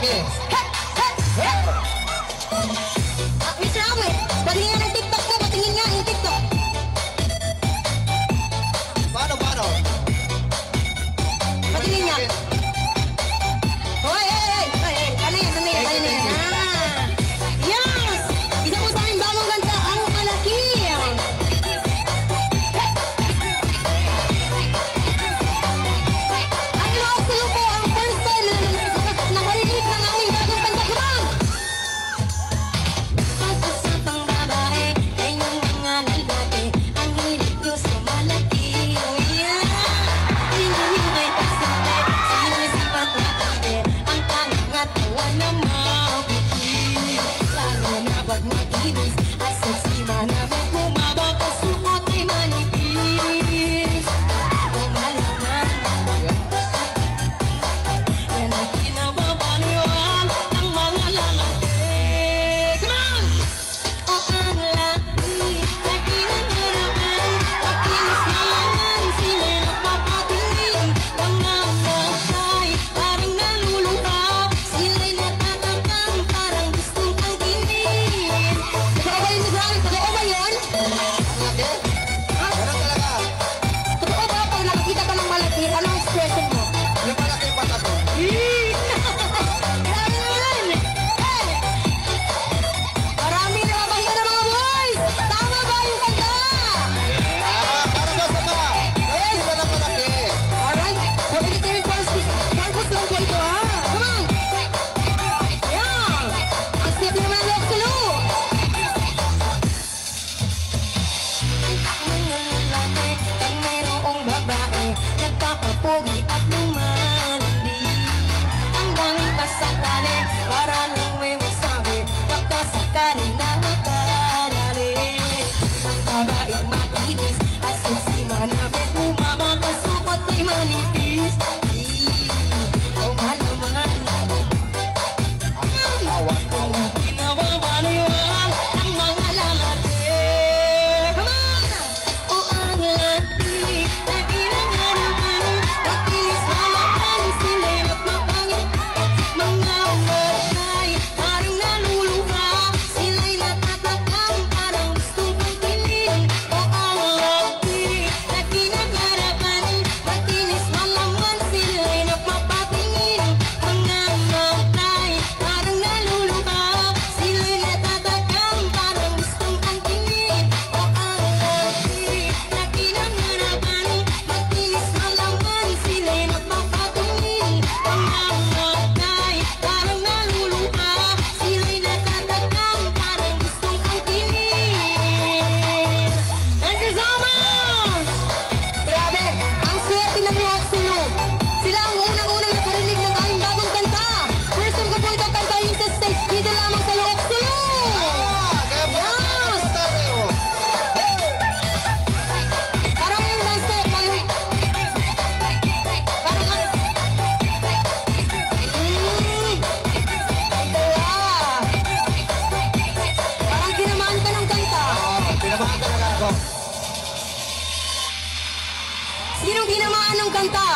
malaki. Mr. Awit, patingin nga ng TikTok ko, patingin nga yung TikTok. Paano? Patingin nga. Hoy! Ano yan? Yes! Isa po sa aming bagong ganda, ang malaki. Ang Ilocos po ang first time na marinig ng aming bagong ganda. Come on! Pag-usapang babae, kanyang mga lalaki, ang hilig nyo sa malaki. Oh yeah! Hinihingay pasabi, sinisipat na tabi, ang tanong at tawa na mabuti. Lalo na pag makinis, at sasima na may bumaba, kasukot ay manipis. Kumalitan, yan ang kinababaliwan ng mga lalaki. Come on! O ang laki na kinaharapan, makinis naman sila napapatingin. Mga matay, parang naluluha, sila'y natatakang parang gustong angkinin. Totoo ba yun, Mr. Awit? Totoo ba yun? Malaki? Ha? Ganun talaga. Totoo ba pag nakakita ka ng malaki, ano ang expression mo? Yung malaki yung mata ko. Grabe naman! Hey! Marami na mabahiya na mga boys! Tama ba yung kanta? Para ba sa mga? Yes! Sila lang malaki. Alright, for entertainment purpose lang po ito ha! Come on! Yan! Ang step naman ang Loksulo! Mga lalaki, pag mayroong babae, nagpapapugi at lumalandi. Ang daming pasakali, para lang may masabi, pagkasakali na makadali. Ang babaeng makinis, at sasima na may bumaba, kasukot ay manipis. O malaman, kung pinababaliwan ang mga lalaki. Come on! O ang laki na kinaharapan, makinis malaman, sila'y mapapangit. Mga matay, parang naluluha, sila'y natatakang parang gustong angkinin. O ang laki na kinaharapan, makinis malaman, sila'y napapatingin. Mga matay, parang naluluha, sila'y natatakang parang gustong angkinin. O ang laki na kinaharapan, makinis malaman, sila'y napapatingin. Mga matay, parang naluluha, sila'y natatakang parang gustong angkinin. Thank you so much! Grabe, ang swerte ng mga Sulu. Sila ang unang-unang nakarinig ng aming bagong kanta. First time ko po ito kantahin sa stage. Dito lamang sa Loob Sulu. Kaya po Yes! tayo. Parang yung dance step, parang Wow! Parang tinamaan ka ng kanta. Pinamahan talaga ako. Sinong tinamaan ng kanta?